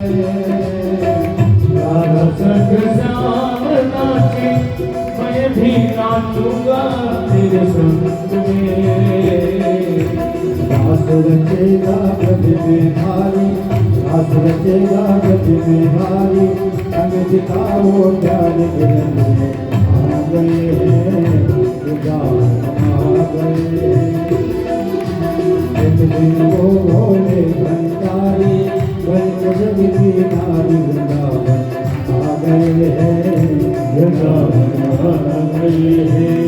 राधा संग श्याम नाचे, मैं भी नाचूंगा तेरे संग में। रास रचेगा गज में भारी, रास रचेगा गज में भारी, संग दिखाओ प्यार गिरन में आ गए हैं, आ गए। एक दिन वो भोले भंडारी बन के जगती नारी वृंदावन आ गए हैं, वृंदावन आ गए हैं।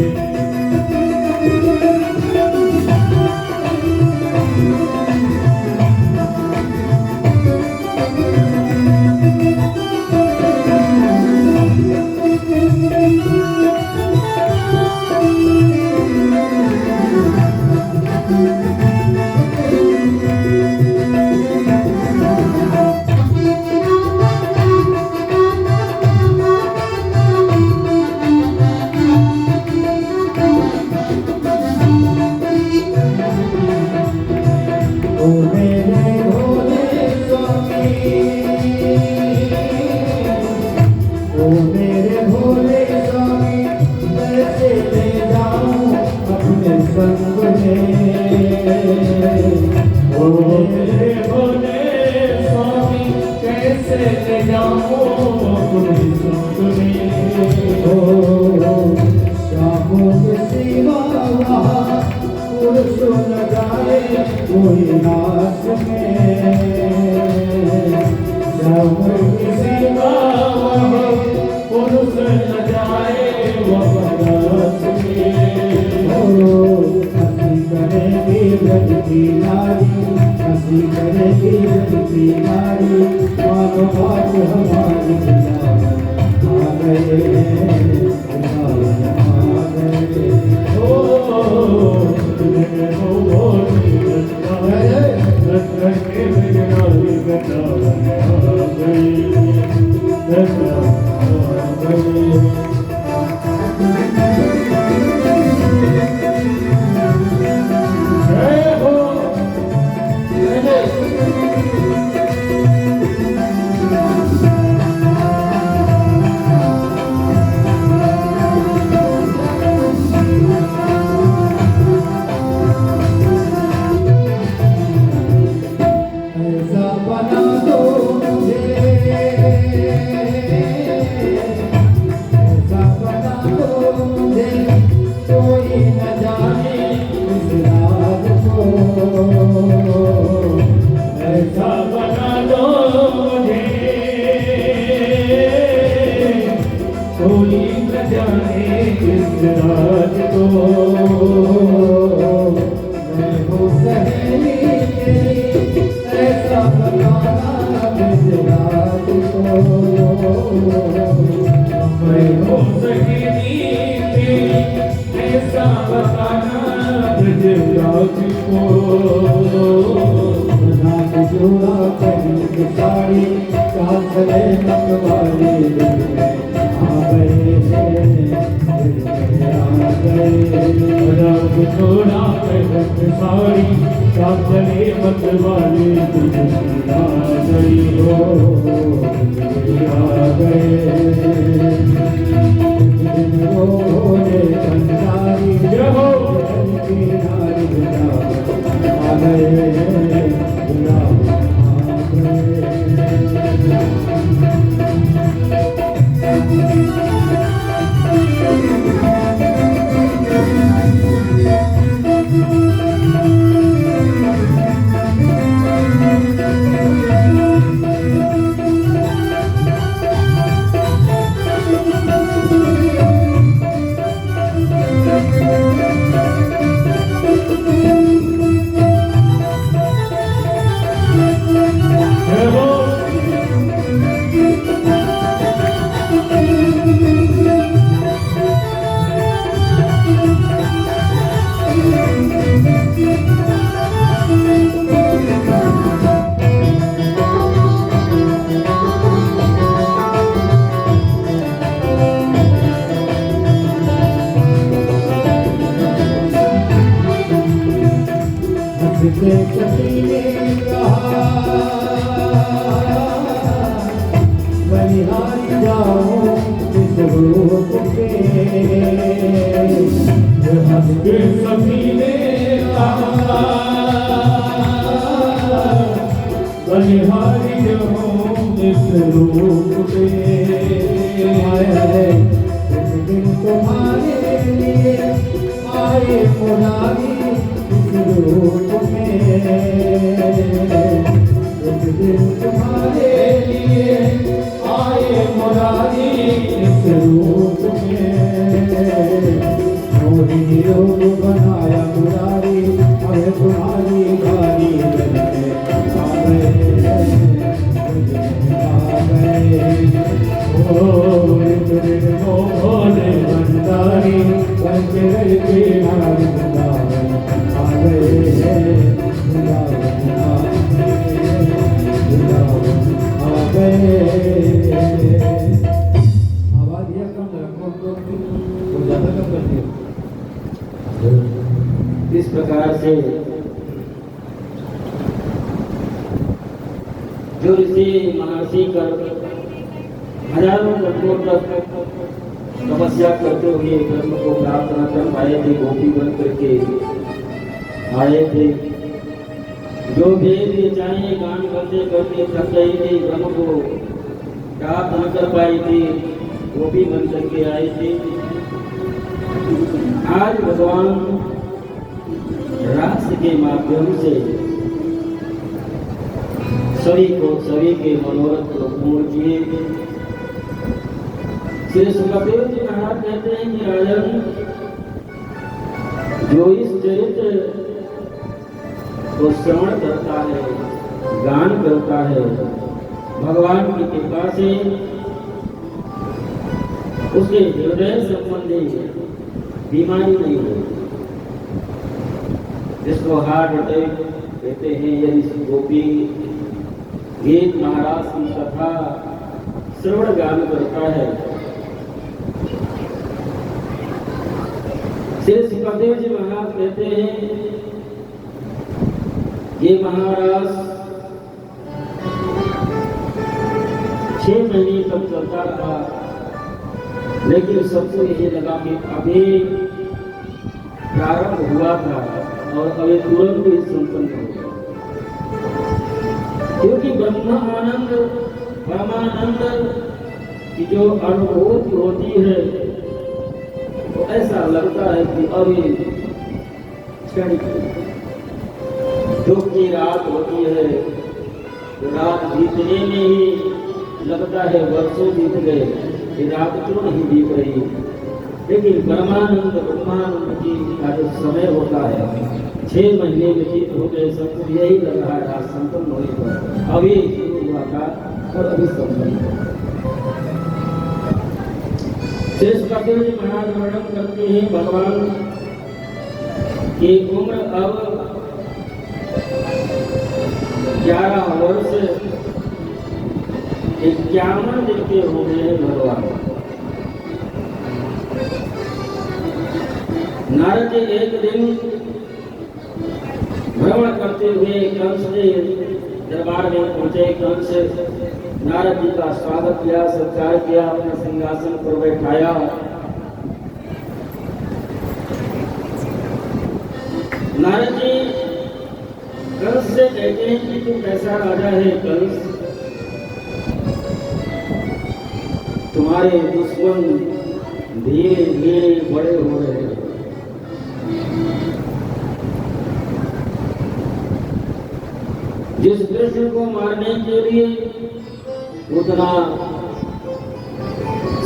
ओ मेरे भोले स्वामी, ओ मेरे भोले स्वामी, कैसे ले जाऊं अपने संग में। ओ मेरे भोले स्वामी, कैसे ले जाऊं अपने संग में। ओ शामों के सिवा वहाँ पुरुष न जाए कोई नाश में। शामों के सिवा वहाँ पुरुष न जाए वह बरस में। हंसी करेगी ब्रज की नारी, हंसी करेगी ब्रज की नारी, मानो बात हमारी वृंदावन आ गए, वृंदावन आ गए। ओ मेरे भोले वृंदावन के बिगड़ाई वृंदावन आ गए, वृंदावन आ गए। जय हो ऐसा बना दो मुझे, ऐसा बना दो मुझे, कोई न जाने इस राज को। ऐसा बना दो मुझे, कोई न जाने इस राज को। मैं हूँ सहेली तेरी, ऐसा बताना इस राज को। मैं हो सकेली तेरी, ऐसा बताना ब्रजराज को। बना के जोड़ा पहन के साड़ी, कांसले मतवाली आ गए हैं, आ गए। रंग छोड़ा पहन साड़ी, कांचले मत वाली दुनिया गई हो, आ गए। वो भोले भंडारी जहो की नारी वृंदावन आ गए, वृंदावन आ गए। दिखाऊं इस रूप पे हंस के सभी बलिहारी हूँ इस रूप में आए इस दिन तुम्हारे लिए आए मुरारी इस रूप में इस दिन तुम्हारे लिए आए मुरारी इस रूप में मोहिनी रूप बनाया मुरारी अब तुम्हारी गाड़ी बनके आ गए भोले भंडारी पंचर के नाम वृंदावन आ गए वृंदावन आ गए। आवाज यह कम रखो तो ज्यादा कम कर दिया। इस प्रकार से जो ऋषि महर्षि कर हजारों वर्षों तक तपस्या करते हुए ब्रह्म को प्राप्त न कर पाए थे, गोपी बन करके आए थे। जो वेद चाहे गान करते करते थक गई थी, ब्रह्म को प्राप्त न कर पाई थी, गोपी बन करके आए थे। आज भगवान रास के माध्यम से सभी के मनोरथ को पूर्ण किए। श्री सुखदेव जी महाराज कहते हैं कि राजन, जो इस चरित्र को श्रवण करता है, गान करता है, भगवान की कृपा से उसके हृदय संबंधी बीमारी नहीं होती। जिसको हार्ट अटैक कहते हैं, यदि गोपी गीत महाराज की कथा श्रवण गान करता है। श्री सुखदेव जी महाराज कहते हैं, ये महाराज 6 महीने तक चलता रहा, लेकिन सबको यही लगा कि अभी प्रारंभ हुआ था और अभी तुरंत ही संपन्न हो गया। क्योंकि ब्रह्मानंद परमानंद की जो अनुभूति होती है, तो ऐसा लगता है कि अभी क्षणिक दुख की रात होती है, तो रात बीतने में ही लगता है वर्षों बीत गए, ये रात क्यों नहीं बीत रही। लेकिन परमानंद ब्रह्मानंद की का जो समय होता है, 6 महीने व्यतीत हो गए, सबको यही लग रहा है आज संपन्न होने पर, अभी शुरू हुआ था और अभी संपन्न। शेष कपिल जी महाराज वर्णन करते हैं, भगवान की उम्र अब 11 वर्ष 51 दिन के हो गए हैं भगवान। नारद जी एक दिन भ्रमण करते हुए कंस के दरबार में पहुंचे। कंस नारद जी का स्वागत किया, सत्कार किया, अपने सिंहासन पर बैठाया। नारद जी कंस से कहते हैं कि तू कैसा राजा है कंस, तुम्हारे दुश्मन धीरे धीरे बड़े हो रहे हैं। जिस कृष्ण को मारने के लिए उतना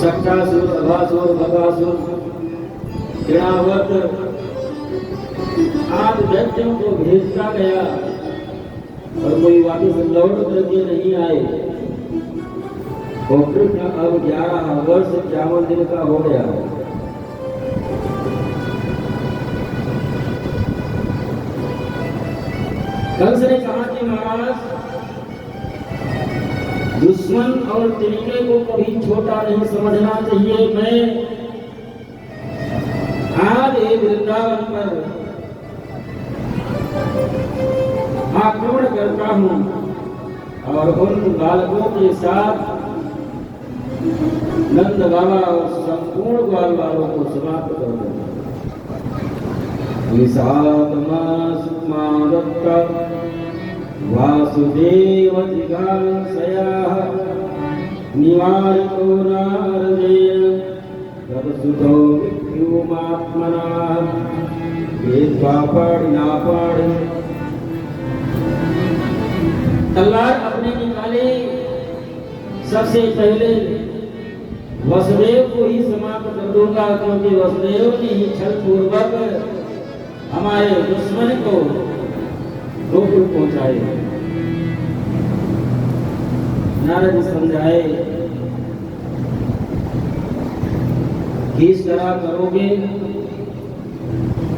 सट्टासुर, अभासुर, बकासुर, गिरावत आदि व्यक्तियों को भेजता गया और कोई वापस लौट करके नहीं आए, और कृष्ण अब 11 वर्ष 51 दिन का हो गया। कंस ने कहा कि महाराज, दुश्मन और तिनके को कभी छोटा नहीं समझना चाहिए। मैं आज एक वृंदावन पर आक्रमण करता हूं और उन बालकों के साथ नंद बाबा और संपूर्ण ग्वाल वालों को समाप्त कर देना। विषाद मास मादत्ता वासुदेव जिघांसयाः निवारितो नारदेन तदसुतो विद्युमात्मना वेद पापड़ ना पाड़। तलवार अपने निकाले, सबसे पहले वसुदेव को ही समाप्त कर दूंगा, क्योंकि वसुदेव ने ही छल पूर्वक हमारे दुश्मन को गोकुल पहुंचाए। नारद समझाए कि इस तरह करोगे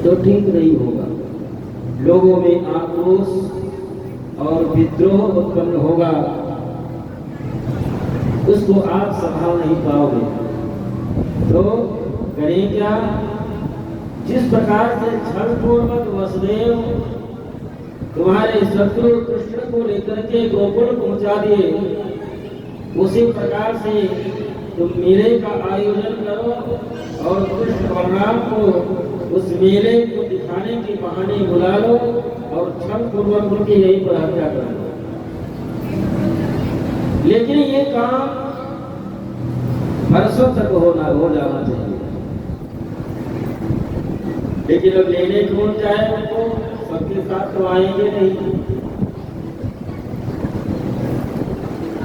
तो ठीक नहीं होगा, लोगों में आक्रोश और विद्रोह उत्पन्न होगा, उसको आप संभाल नहीं पाओगे। तो करें क्या? जिस प्रकार से छल पूर्वक वसुदेव तुम्हारे शत्रु कृष्ण को लेकर के गोकुल पहुंचा दिए, उसी प्रकार से तुम मेले का आयोजन करो और कृष्ण बलराम को उस मेले को दिखाने के बहाने बुला लो और छल पूर्वक उनकी यही पर हत्या कर लो। लेकिन ये काम वर्षों तक हो जाना चाहिए। लेकिन अब लेने कौन जाए उनको, सबके साथ तो आएंगे नहीं।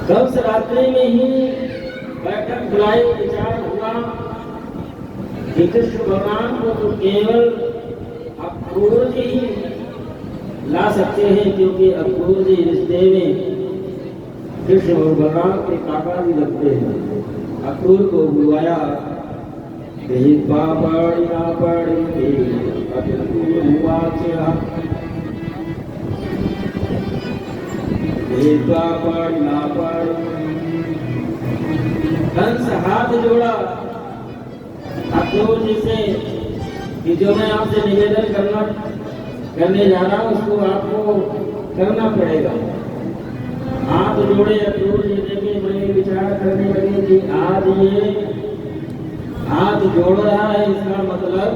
कंस रात्रि में ही बैठक बुलाई, विचार हुआ कि कृष्ण भगवान को तो केवल अक्रूर जी ही ला सकते हैं, क्योंकि अक्रूर जी रिश्ते में कृष्ण और बलराम के काका भी लगते हैं। अक्रूर को बुलवाया, पापड़ी ना पड़ी ना पड़ी। कंस हाथ जोड़ा अक्रूर जी से कि जो मैं आपसे निवेदन करने जा रहा हूं उसको आपको करना पड़ेगा। हाथ जोड़े अक्रूर जी देखे, बड़े विचार करने लगे कि आज ये हाथ जोड़ रहा है, इसका मतलब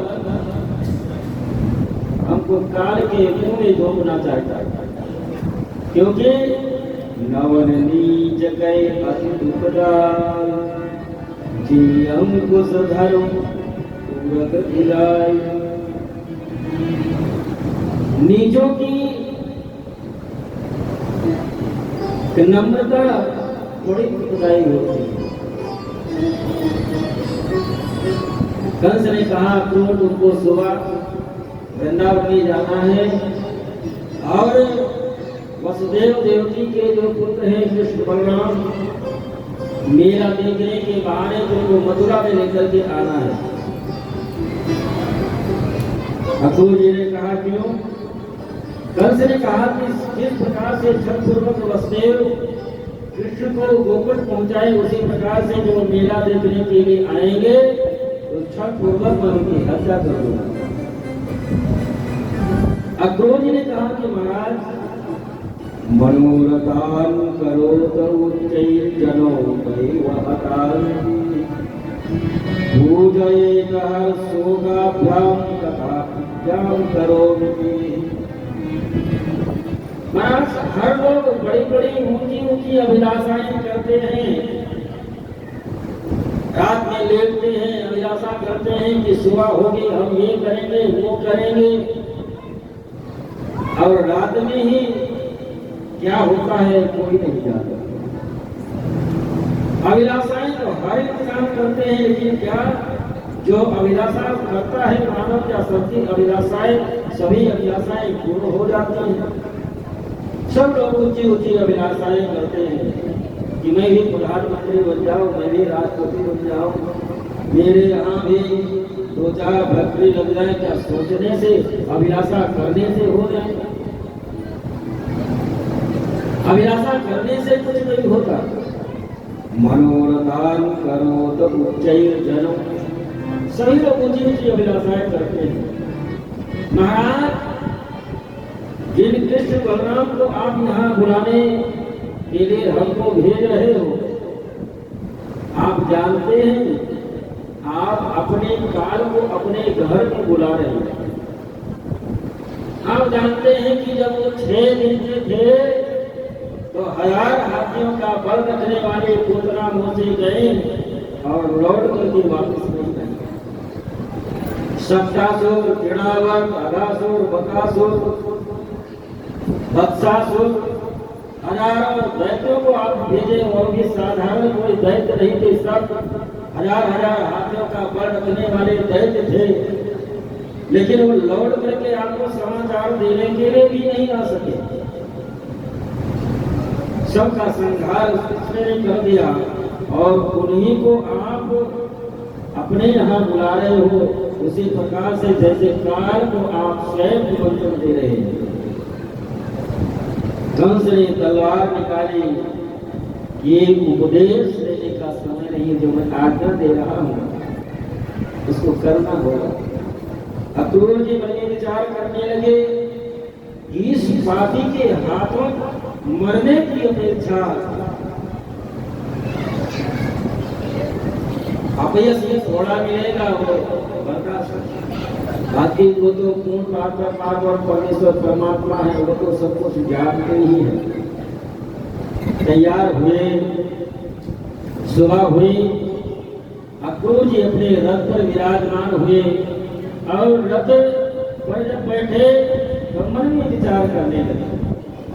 हमको काल के मुंह में झोंकना चाहता है, क्योंकि नवन नीच गए अति दुखदाय जी अंकुश धर्म पूरक गिराय। नीचों की नम्रता थोड़ी दुखदायी होती है। कंस ने कहा अक्रूर तुमको सुबह वृंदावन में जाना है और वसुदेव देवकी के जो पुत्र हैं कृष्ण बलराम, मेला देखने के बहाने तुमको मथुरा में लेकर के आना है। अक्रूर जी ने कहा क्यों? कंस ने कहा कि जिस प्रकार से छल पूर्वक वसुदेव कृष्ण को गोकुल पहुंचाए, उसी प्रकार से जो मेला देखने के लिए आएंगे तो छल पूर्वक मैं उनकी हत्या कर दूंगा। अक्रूर जी ने कहा कि महाराज मनोरथान करोत उच्चैर्जनो दैवहतान् पूजयेतः शोकाभ्यां तथा विद्यां करोमि। महाराज हर लोग बड़ी बड़ी ऊंची ऊंची अभिलाषाएं करते हैं, रात में लेटते हैं, अभिलाषा करते हैं कि सुबह होगी हम ये करेंगे वो करेंगे, और रात में ही क्या होता है कोई नहीं जानता। अभिलाषाएं तो हर इंसान करते हैं, लेकिन क्या जो अभिलाषा करता है मानव, क्या सबकी अभिलाषाएं सभी अभिलाषाएं पूर्ण हो जाती हैं? सब लोग ऊंची ऊंची अभिलाषाएं करते हैं कि मैं भी प्रधानमंत्री बन जाऊं, मैं भी राष्ट्रपति बन जाऊं, मेरे यहाँ भी 2-4 फैक्ट्री लग जाए। क्या सोचने से, अभिलाषा करने से हो जाए? अभिलाषा करने से कुछ नहीं होता। मनोरथान करोत उच्चैर्जनो, सभी लोग ऊंची ऊंची अभिलाषाएं करते हैं। महाराज जिन कृष्ण बलराम को आप यहाँ बुलाने के लिए हमको भेज रहे हो, आप आप जानते हैं, आप अपने काल को अपने घर में बुला रहे हैं। आप जानते हैं कि जब वो 6 दिन के थे तो 1000 हाथियों का बल रखने वाले पूतना मुंह से गए और लौट करके वापस नहीं गए। शक्तासुर, तृणावर्त, अघासुर, बकासुर, वत्सासुर, हजारों दैत्यों को आप भेजे और भी साधारण कोई दैत्य नहीं थे, सब 1000 हाथियों का बल रखने वाले दैत्य थे। लेकिन वो लौट करके आपको समाचार देने के लिए भी नहीं आ सके। सबका संहार उसने कर दिया और उन्हीं को आप अपने यहाँ बुला रहे हो, उसी प्रकार से जैसे काल को आप स्वयं निमंत्रण दे रहे हैं। कंस ने तलवार निकाली, ये उपदेश देने का समय नहीं है, जो मैं आज्ञा दे रहा हूँ उसको करना होगा। अक्रूर जी मन में विचार करने लगे, इस पापी के हाथों मरने की अपेक्षा अपयश में थोड़ा मिलेगा वो बर्दाश्त। बाकी वो तो पूर्ण पाप और परमेश्वर परमात्मा है, वो तो सब कुछ जानते ही है। तैयार हुए, सुबह हुई, अक्रूर जी अपने रथ पर विराजमान हुए और रथ पर जब बैठे तो मन में विचार करने लगे।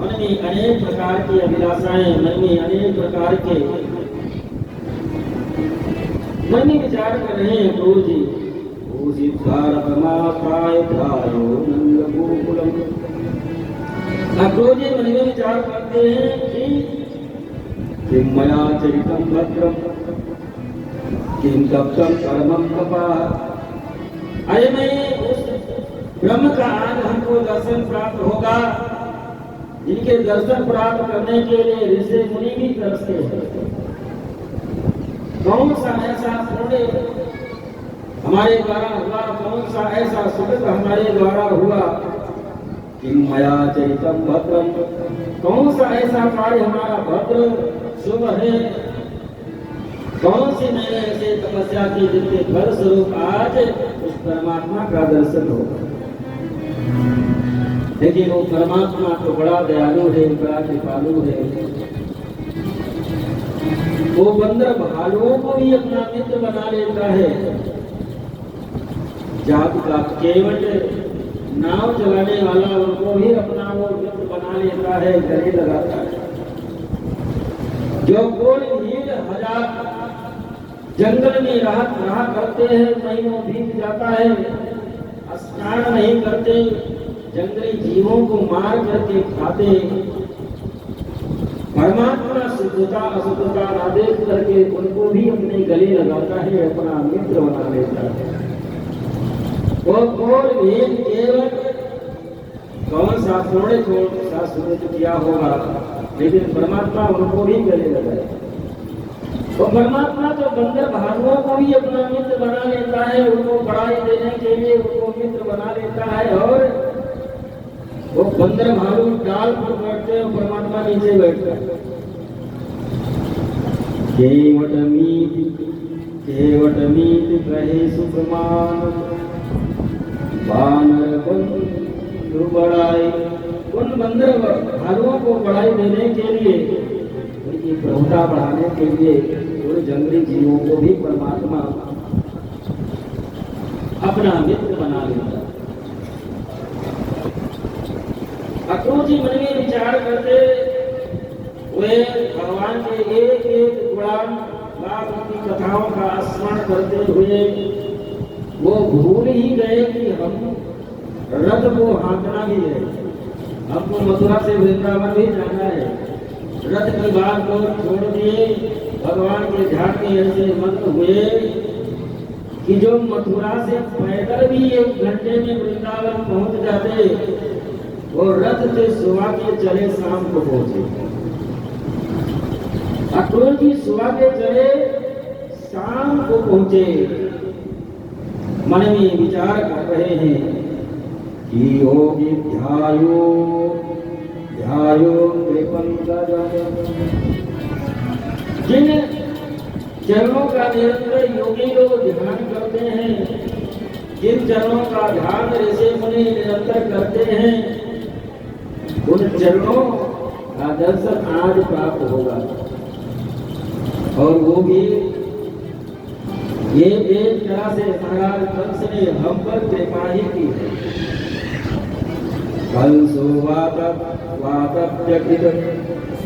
मन में अनेक प्रकार की अभिलाषाएं, मन में अनेक प्रकार के मन में विचार कर रहे हैं अक्रूर जी। अक्रूर जी मन में विचार करते हैं कि मया चरितम भद्रम किम तप्तम परमम तपः। अरे मैं उस ब्रह्म का आज हमको दर्शन प्राप्त होगा, जिनके दर्शन प्राप्त करने के लिए ऋषि मुनि भी तरसते हैं। कौन सा ऐसा पुण्य हमारे द्वारा हुआ, कौन सा ऐसा सुकृत हमारे द्वारा हुआ कि मया चरितम भद्रम, कौन सा ऐसा कार्य हमारा भद्र शुभ है, कौन सी मैंने ऐसे तपस्या की जिनके फल स्वरूप आज उस परमात्मा का दर्शन होगा। लेकिन वो परमात्मा तो बड़ा दयालु है, बड़ा कृपालु है। वो बंदर भालुओं को भी अपना मित्र बना लेता है। जात का केवट नाव चलाने वाला उनको भी अपना वो मित्र बना लेता है, गले लगाता है। जो कोई भीड़ हजार जंगल में रहा करते हैं, महीनों बीत जाता है, स्नान नहीं करते, जंगली जीवों को मार करके खाते, परमात्मा शुद्धता अशुद्धता ना देख करके उनको भी अपने गले लगाता है, अपना मित्र बना लेता है। वो कौन भेद केवल कौन सा थोड़े सा सुनित किया होगा, लेकिन परमात्मा उनको भी गले लगाए। तो परमात्मा तो बंदर भालुओं को भी अपना मित्र बना लेता है, उनको पढ़ाई देने के लिए उनको मित्र बना लेता है। और वो बंदर भालू डाल पर बैठते हैं, परमात्मा नीचे बैठता है। केवट मीत कहे सुप्रमान, बानर बंधु बढ़ाई। उन बंदर भालुओं को बढ़ाई देने के लिए, उनकी प्रभुता बढ़ाने के लिए, उन जंगली जीवों को भी परमात्मा अपना मित्र बना लेता है। अक्रूर जी मन में विचार करते हुए भगवान के एक एक गुणान की कथाओं का स्मरण करते हुए वो भूल ही गए कि हम रथ को हाँकना भी है, हमको मथुरा से वृंदावन भी जाना है। रथ की बात को छोड़ दिए, भगवान के ध्यान में ऐसे मग्न हुए कि जो मथुरा से पैदल भी 1 घंटे में वृंदावन पहुंच जाते, वो रथ से सुबह के चले शाम को पहुंचे। अक्रूर जी सुबह के चले शाम को पहुंचे। मन में विचार कर रहे हैं कि योगी ध्यायो ध्यायो कृपंकज, जिन चरणों का निरंतर योगी लोग ध्यान करते हैं। जिन चरणों का ध्यान ऋषि मुनि निरंतर करते हैं उन चरणों का दर्शन आज प्राप्त होगा। और वो भी ये एक तरह से महाराज कंस ने हम पर कृपा ही की है। कंसो वातप्यकृत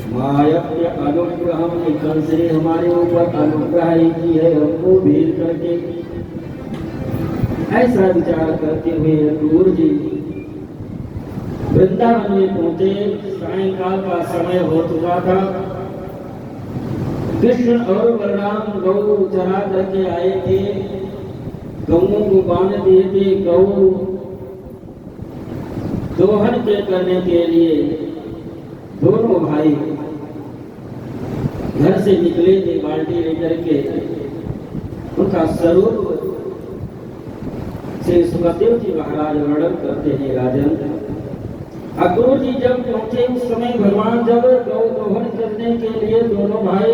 मायप्य अनुग्रहम, कंस ने हमारे ऊपर अनुग्रह ही की है, हमको भेज करके। ऐसा विचार करते हुए अक्रूर जी वृंदावन में पहुंचे। सायंकाल का समय हो चुका था। कृष्ण और बलराम गौ चरा करके आए थे, गौओं को बांध दिए थे। गौ दोहन के करने के लिए दोनों भाई घर से निकले थे बाल्टी लेकर के। उनका स्वरूप से सुखदेव जी महाराज वर्णन करते हैं। राजन अक्रूर जी जब पहुंचे उस समय भगवान जब गौ दोहन करने के लिए दोनों भाई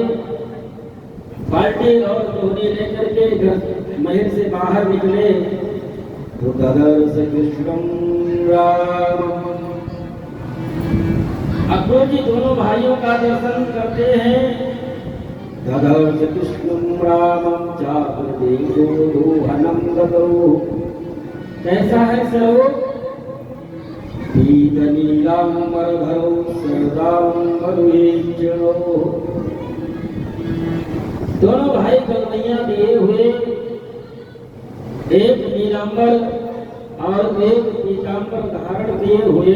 बाल्टी और दोहनी लेकर के घर महल से बाहर निकले तो ददर्श कृष्णं राम। अक्रूर जी दोनों भाइयों का दर्शन करते हैं। ददर्श कृष्णं रामं चापदेवो दोहनं ददौ। कैसा है स्वरूप? पीतनीलाम्बरधरो सरदाम्बरुहेक्षणो। दोनों भाई कलमैया दिए हुए, एक नीलांबर और एक पीतांबर धारण किए हुए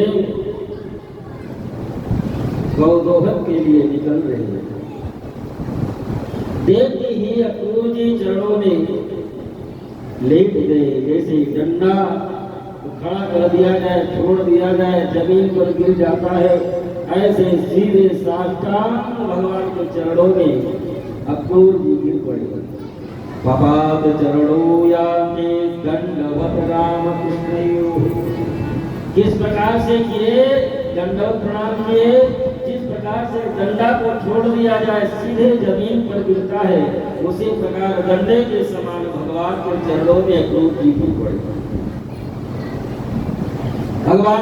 गौदोहन के लिए निकल रहे हैं। देखते ही अक्रूर जी चरणों में लेट गए। जैसे डंडा खड़ा कर दिया जाए, छोड़ दिया जाए, जमीन पर गिर जाता है, ऐसे सीधे साष्टांग भगवान के चरणों में अक्रूर जी गिर पड़े। पपात चरणों याते दंडवत राम कृष्णयोः। किस प्रकार से गिरे, दंडवत प्रणाम किए। जिस प्रकार से डंडा को छोड़ दिया जाए सीधे जमीन पर गिरता है, उसी प्रकार डंडे के समान भगवान के चरणों में अक्रूर जी गिर पड़े। भगवान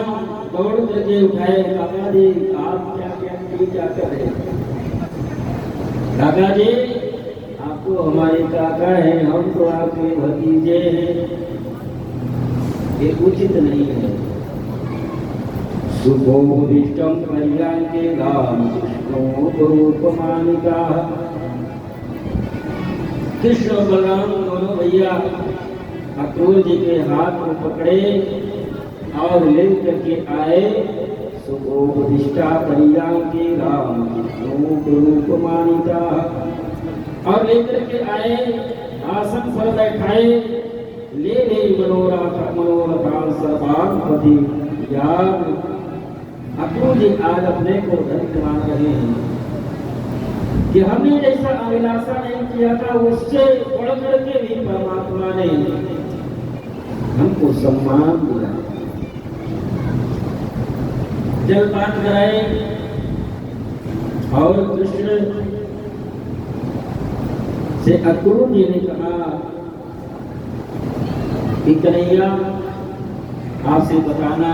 दौड़ करके उठाए। काका जी आप क्या कर रहे हैं? काका जी आप तो हमारे काका हैं, हम तो आपके भतीजे हैं, ये उचित नहीं है। सुबोधिष्टम पर्यांके राम कृष्णो गुरुपमानिका। कृष्ण और बलराम दोनों भैया अक्रूर जी के हाथ को पकड़े और ले करके आए। सुबोधिष्टा पर्यांके राम कृष्णो गुरुपमानिका। और लेकर के आए, आसन पर बैठाए। ले मनोरथान सर्वान पति याद। अक्रूर जी आज अपने को धन्य मान रहे हैं कि हमने जैसा अभिलाषा नहीं किया था उससे बढ़ करके भी परमात्मा ने हमको सम्मान दिया। जलपान कराए और कृष्ण से अक्रूर जी ने कहा कि कन्हैया आपसे बताना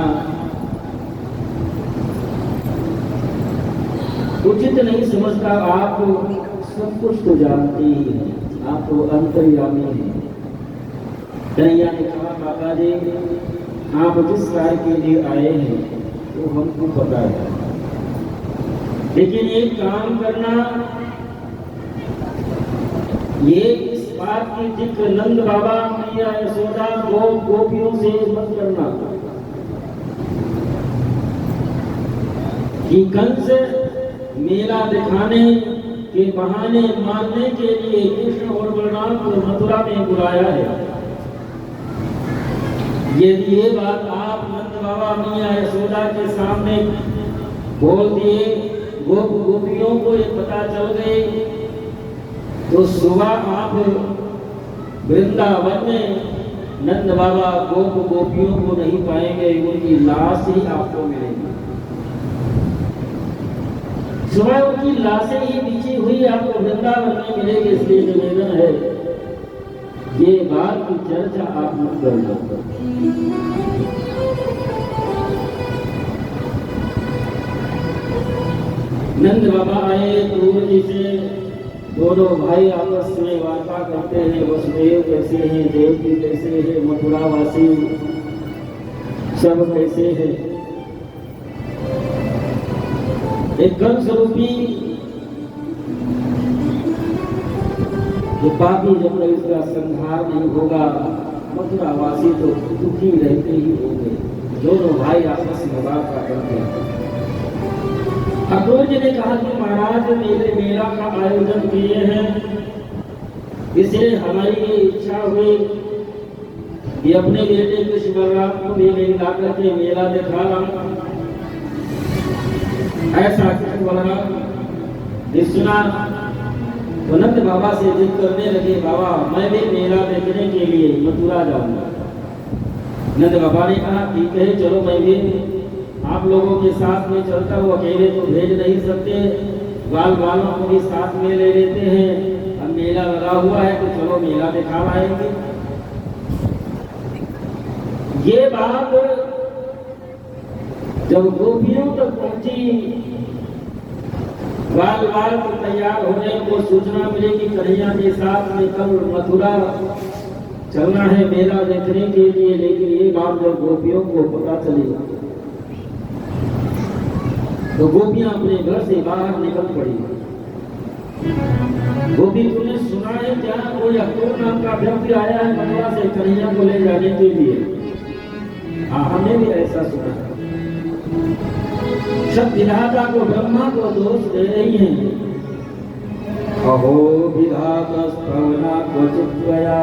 उचित नहीं समझता। आप सब कुछ तो जानते ही हैं, आप तो अंतर्यामी हैं। कन्हैया ने कहा काका जी आप जिस कार्य के लिए आए हैं वो हमको पता है, लेकिन एक काम करना, ये इस बात की जिक्र नंद बाबा मैया यशोदा गोपियों से मत करना कि कंस मेला दिखाने के बहाने मारने के लिए कृष्ण और बलराम को मथुरा में बुलाया है। यदि ये बात आप नंद बाबा मैया यशोदा के सामने बोल दिए, गोपियों को ये पता चल गई, तो सुबह आप वृंदावन में नंद बाबा गोपियों को नहीं पाएंगे, उनकी लाश ही आपको मिलेगी। सुबह उनकी लाशें ही बिछी हुई आपको वृंदावन में मिलेगी, इसलिए निवेदन है ये बात की चर्चा आप मत करो। नंद बाबा आए दूर जी से, दोनों भाई आपस में वार्ता करते हैं, वसुदेव कैसे हैं, देवकी कैसे है, मथुरा वासी सब कैसे है। एक कंस रूपी जो पापी जब तक इसका संहार नहीं होगा, मथुरा वासी तो दुखी रहते ही होंगे। दोनों भाई आपस में वार्ता करते हैं। अक्रूर जी ने कहा कि महाराज मेरे मेला का आयोजन किए हैं, इसलिए हमारी ये इच्छा हुई कि अपने बेटे कृष्ण बलराम को भी मैं ला करके मेला दिखा रहा हूं। ऐसा कृष्ण बलराम ने सुना तो नंद बाबा से जिद करने लगे, बाबा मैं भी मेला देखने के लिए मथुरा जाऊंगा। नंद बाबा ने कहा ठीक है चलो, मैं भी आप लोगों के साथ में चलता हूँ, अकेले तो भेज नहीं सकते, बाल बालों को भी साथ में ले लेते हैं। अब मेला लगा हुआ है तो चलो मेला दिखा आएंगे। ये बात जब गोपियों तक पहुंची, बाल बाल को तैयार होने को सूचना मिली कि कन्हैया के साथ में कल मथुरा चलना है मेला देखने के लिए, लेकिन ये बात जब गोपियों को पता चली तो गोपियां अपने घर से बाहर निकल पड़ी। गोपी तुमने सुना है क्या, कोई अक्रूर नाम का व्यक्ति आया है मथुरा से कन्हैया को ले जाने के लिए? हाँ, हमने भी ऐसा सुना। सब विधाता को ब्रह्मा को दोष दे रही हैं। अहो विधाता स्पवना क्वचित् त्वया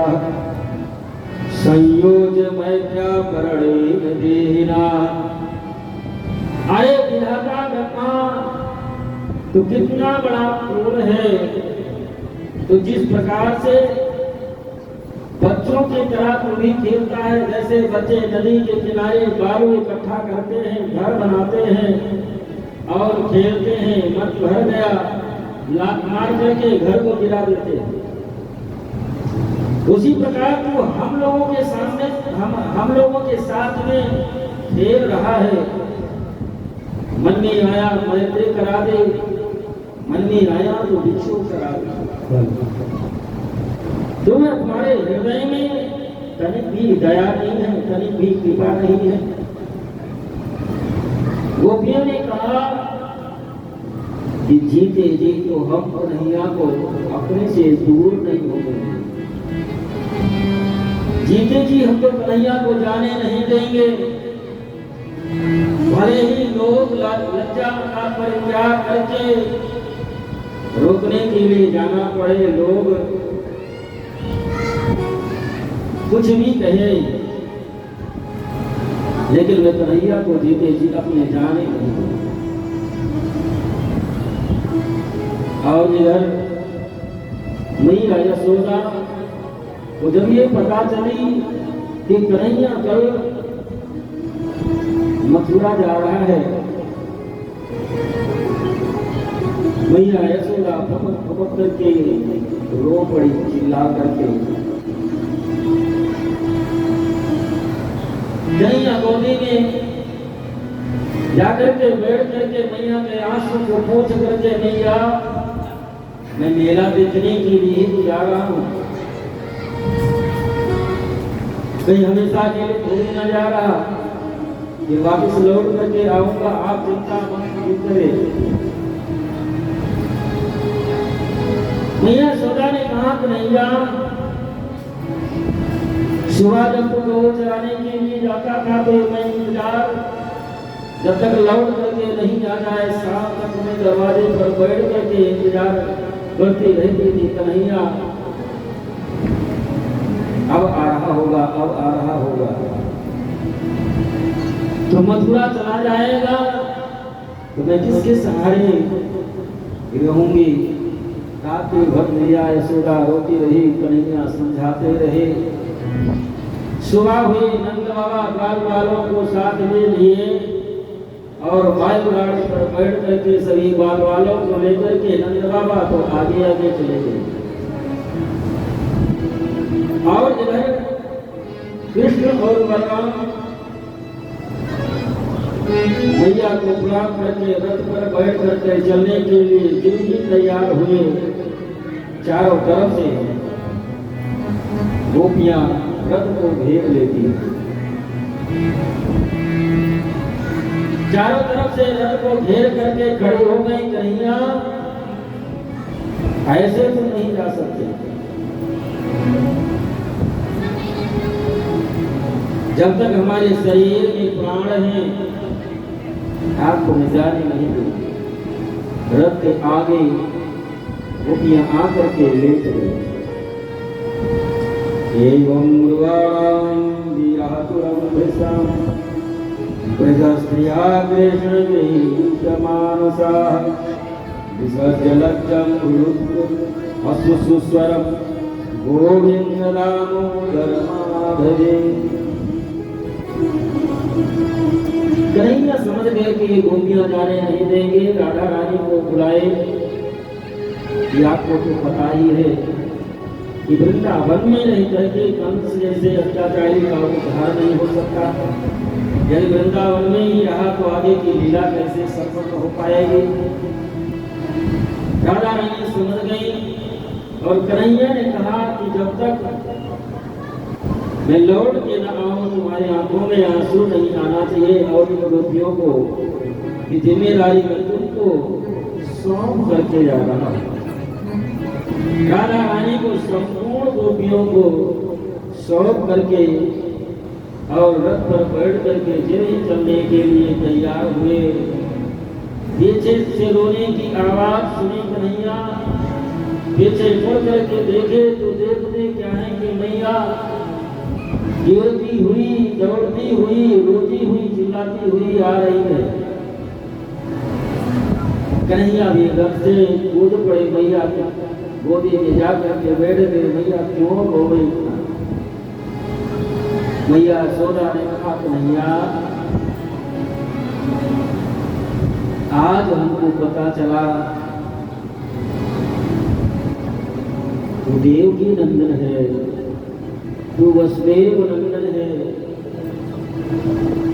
संयोज मैत्र्या करणे देहिना। अरे विधाता ब्रह्मा तो कितना बड़ा क्रूर है, तो जिस प्रकार से बच्चों की तरह तू भी खेलता है, जैसे बच्चे नदी के किनारे बालू इकट्ठा करते हैं, घर बनाते हैं और खेलते हैं, मन भर गया लात मार करके घर को गिरा देते हैं, उसी प्रकार तू हम लोगों के सामने हम लोगों के साथ में खेल रहा है। मन में आया मैत्री करा दे, मन में आया तो विक्षोभ करा दे। तुम्हें तुम्हारे हृदय में तनिक भी दया नहीं है, तनिक भी कृपा नहीं है। गोपियों ने कहा कि जीते जी तो हम कन्हैया को अपने से दूर नहीं हो गए, जीते जी हम तो कन्हैया को जाने नहीं देंगे। भले ही लोग लज्जा का परित्याग करके रोकने के लिए जाना पड़े, लोग कुछ भी कहे, लेकिन मैं कन्हैया को जीते जी अपने जाने नहीं। और इधर मैया यशोदा को जब ये पता चली कि कन्हैया कल मथुरा जा रहा है, मैया यशोदा फपक फपक करके रो पड़ी, चिल्ला करके। कन्हैया गोदी में जाकर के बैठ करके मैया के आंसू को पोंछ करके, मैया मैं मेला देखने के लिए जा रहा हूँ, कहीं हमेशा के लिए थोड़ी न जा रहा, ये वापस लौट करके आऊंगा, आप चिंता मत करें। मैया यशोदा ने कहा कि नैया सुबह जब तो गौ चराने के लिए जाता था तो मैं इंतजार जब तक लौट करके नहीं आ जाए, शाम तक मैं दरवाजे पर बैठ करके इंतजार करती रहती थी, कन्हैया अब आ रहा होगा, अब आ रहा होगा। तो मथुरा चला जाएगा तो मैं किसके सहारे रहूंगी? रात भर मैया यशोदा रोती रही, कन्हैया समझाते रहे। सुबह हुई, नंद बाबा बाल बालों को साथ में लिए और बैलगाड़ी पर बैठ करके सभी बाल वालों को लेकर के नंद बाबा तो आगे आगे चले गए। और इधर कृष्ण और बलराम मैया को प्रणाम करके रथ पर बैठ करके चलने के लिए जिन भी तैयार हुए, चारों तरफ से गोपियां रथ को घेर लेती। चारों तरफ से रथ को घेर करके खड़ी हो गई। कन्हैया ऐसे तो नहीं जा सकते, जब तक हमारे शरीर में प्राण है आपको निजाने नहीं दूंगी। रथ के आगे गोपियां आकर के लेट गई। एवं गुरुवाराम वीरातुरं भृशं प्रजस्त्रिया कृष्ण मानसाः विसर्ज्य लज्जं गुरुत्वम् अश्रुस्वरं गोविन्द दामोदर माधवे। कन्हैया समझ गए कि ये गोपियां जाने नहीं देंगे। राधा रानी को बुलाए कि आपको तो पता ही है कि वृंदावन में रह करके कंस जैसे अत्याचारी का उद्धार नहीं हो सकता। यदि वृंदावन में ही रहा तो आगे की लीला कैसे सफल हो पाएगी। राधा रानी समझ गई और कन्हैया ने कहा कि जब तक मैं लौट के न आऊं तुम्हारी आंखों में आंसू नहीं आना चाहिए। और इन गोपियों को कि जिम्मेदारी मैं तुमको सौंप करके जा रहा हूं। राधा रानी को संपूर्ण गोपियों को सौंप करके और रथ पर बैठ करके जेल चलने के लिए तैयार हुए। पीछे से रोने की आवाज सुनी कन्हैया पीछे मुड़ करके देखे तो देखते क्या है कि मैया गिरती हुई, दौड़ती हुई, रोती हुई, चिल्लाती हुई आ रही है। कन्हैया भी घर से कूद पड़े, मैया गोदी में जाकर के बैठ गए। मैया क्यों रो गई? मैया सोदा ने कहा कन्हैया आज हमको पता चला तू देवकी नंदन है, तू वसुदेव नंदन है,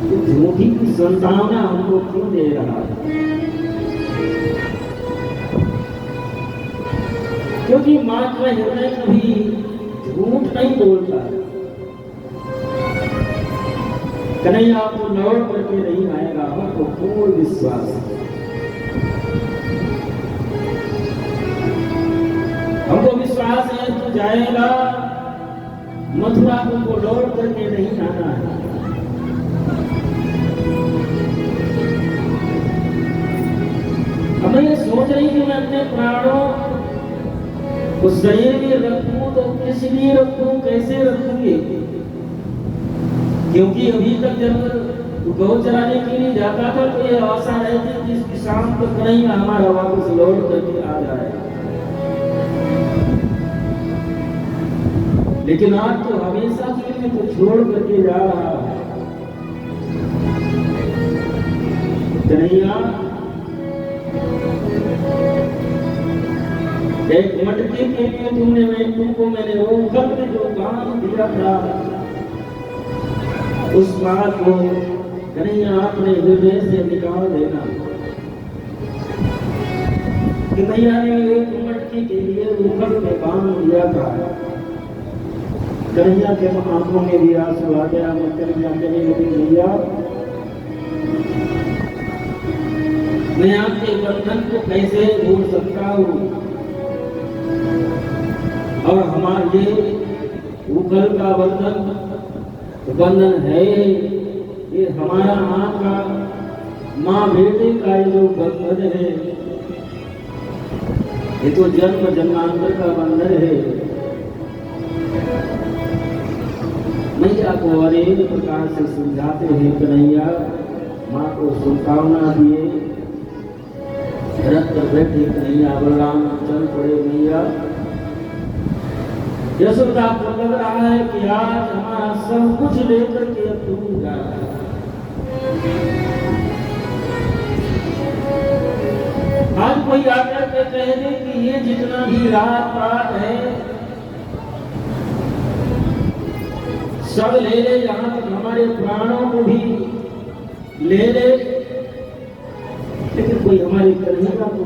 तू झूठी की संतावना हमको क्यों दे रहा है? क्योंकि मां का हृदय कभी झूठ नहीं बोलता। कन्हैया आपको लौट करके नहीं आएगा, हमको पूर्ण विश्वास है। हमको विश्वास है तू जाएगा, मथुरा को लौट करके नहीं आना है। अब मैं ये सोच रही कि मैं अपने प्राणों उस शरीर में रखूं तो किस लिए रखूं, कैसे रखूंगी? क्योंकि अभी तक जब गौ चराने के लिए जाता था तो ये आशा रहती कि शाम तक नहीं हमारा वापस लौट करके आ जाए। लेकिन आज तो हमेशा के लिए तो छोड़ करके जा रहा है। कन्हैया एक मटके के लिए तुमको मैंने वो वक्त जो काम दिया था उस बात को कन्हैया अपने हृदय से निकाल देना। कन्हैया ने एक मटके के लिए उखड़ में काम दिया था। कन्हैया के आंखों में भी आंसू आ गया। मैं कन्हैया कहने लगी भैया मैं आपके बंधन को कैसे भूल सकता हूँ, और हमारे उखल का बंधन है ये हमारा आपका माँ बेटे का ये जो बंधन है ये तो जन्म जन्मांतर का बंधन है। मैया को अनेक प्रकार से समझाते हैं कन्हैया, माँ को शुभकामना दिए। रथ पर बैठे कन्हैया बलराम चल पड़े। मैया यशोदा को लग रहा है कि आज हमारा सब कुछ लेकर के अब तू जा रहा है। आज कोई आकर के कह दे कि ये जितना भी रात पात है सब ले ले, यहाँ तक हमारे प्राणों को भी ले ले, लेकिन कोई हमारी करने का तो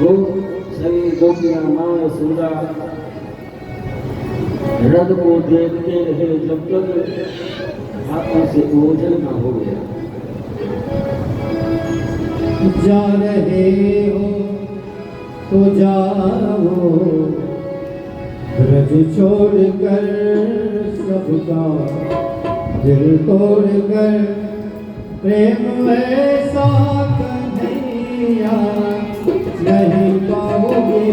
वो सभी गोपियां माँ यशोदा रथ को देखते रहे जब तक हाथों से ओझल ना हो गया। जा रहे हो तो जाओ, ब्रज छोड़ कर सबका दिल तोड़ कर, प्रेम ऐसा कन्हैया नहीं पाओगे,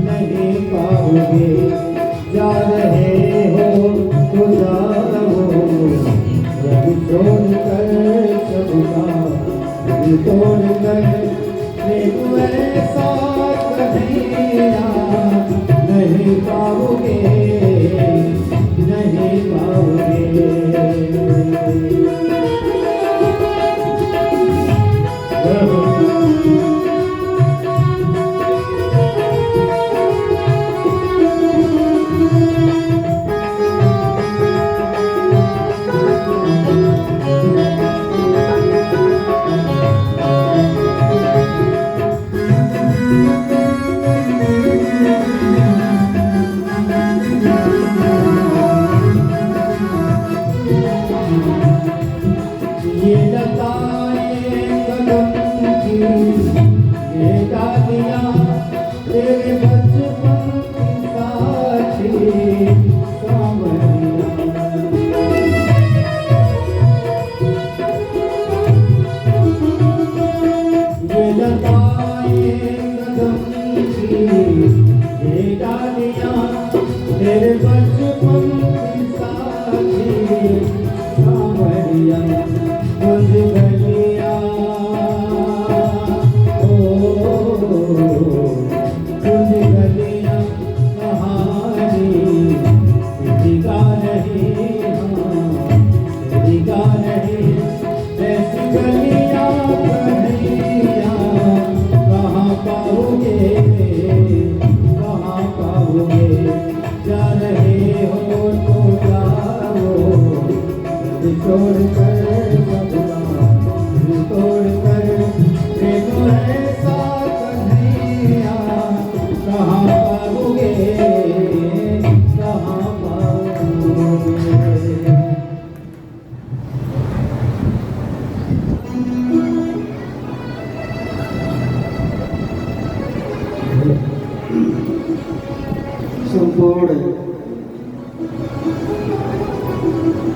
नहीं पाओगे। जा रहे हो तो जाओ, ब्रज छोड़ कर सबका दिल तोड़ कर, प्रेम ऐसा कन्हैया नहीं पाओगे, नहीं पाओगे। ये लताएं कदम की, ये डालियां तेरे बचपन की साथी सांवरियां। ये लताएं कदम की, ये डालियां तेरे बचपन की साथी सांवरियां। कुंज गलिया कुंज गलिया कहानी दिखा नहीं, दिखा नहीं। ऐसी गलिया कन्हैया कहाँ पाओगे, कहाँ पाओगे। जा रहे हो तो जाओ, छोड़ कर तोड़ कर, प्रेम ऐसा कन्हैया कहाँ पाओगे, कहाँ पाओगे। संपूर्ण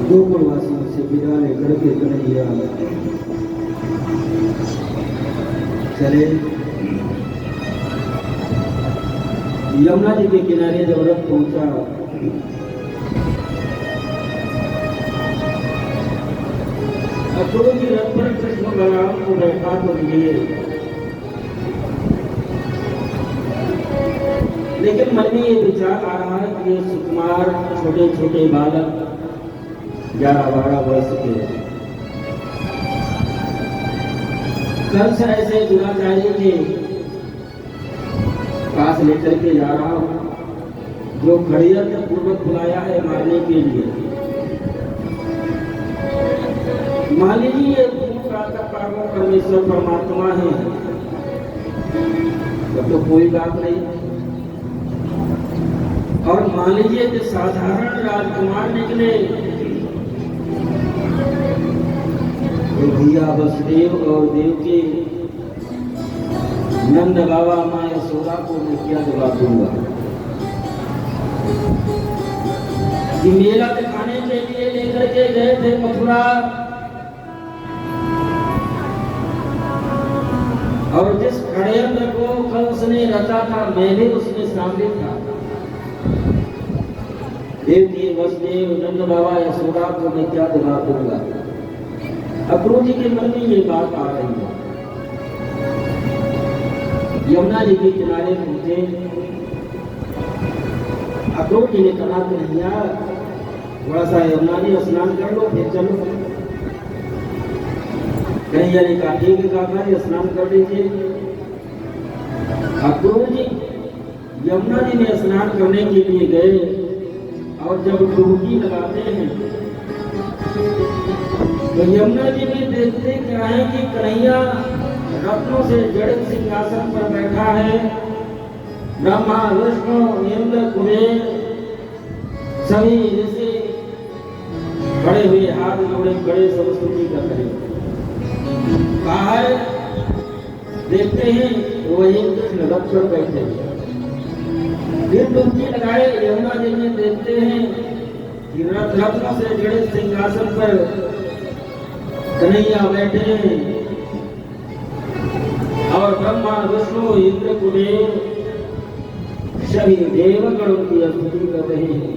गोकुलवासियों से विदा लेकर के कन्हैया चले। यमुना जी के किनारे जब रथ पहुंचा, अक्रूर की रथ पर कृष्ण बलराम को बैठा तो दिए, लेकिन मन में ये विचार आ रहा है कि ये सुकुमार छोटे छोटे बालक 11-12 वर्ष के कंस ऐसे दुराचारी के पास लेकर के जा रहा हूं, जो षड्यंत्र पूर्वक बुलाया है मारने के लिए। मान लीजिए परमेश्वर परमात्मा है, तब तो कोई बात नहीं। और मान लीजिए कि साधारण राजकुमार निकले, तो भैया वसुदेव और देवकी नंद बाबा माँ यशोदा को मैं क्या जवाब दूंगा कि मेला दिखाने के लिए लेकर के गए थे मथुरा, और जिस षड्यंत्र को कंस ने रचा था मैं भी उसमें शामिल था। देवकी वसुदेव नंद बाबा यशोदा को मैं क्या जवाब दूंगा। अक्रूर जी के मन में ये बात आ रही है। यमुना जी के किनारे पहुंचे, अक्रूर जी ने कहा कन्हैया थोड़ा सा यमुना जी स्नान कर लो फिर चलो। कन्हैया ने कहा ठीक है काका जी स्नान कर लीजिए। अब गुरु जी यमुना जी में स्नान करने के लिए गए और जब डुबकी लगाते हैं तो यमुना जी में देखते क्या है कि कन्हैया रत्नों से जड़ित सिंहासन पर बैठा है। ब्रह्मा विष्णु इंद्र कुबेर सभी ऋषि बड़े हुए हाथ जोड़े बड़े सरस्वती कर रहे बाहर देखते हैं वही कृष्ण रथ पर बैठे। फिर डुबकी लगाए यमुना जी में देखते हैं कि रत्नों से जड़ित सिंहासन पर कन्हैया बैठे हैं और ब्रह्मा विष्णु इंद्र कुबेर सभी देवगणों की स्तुति कर रहे हैं।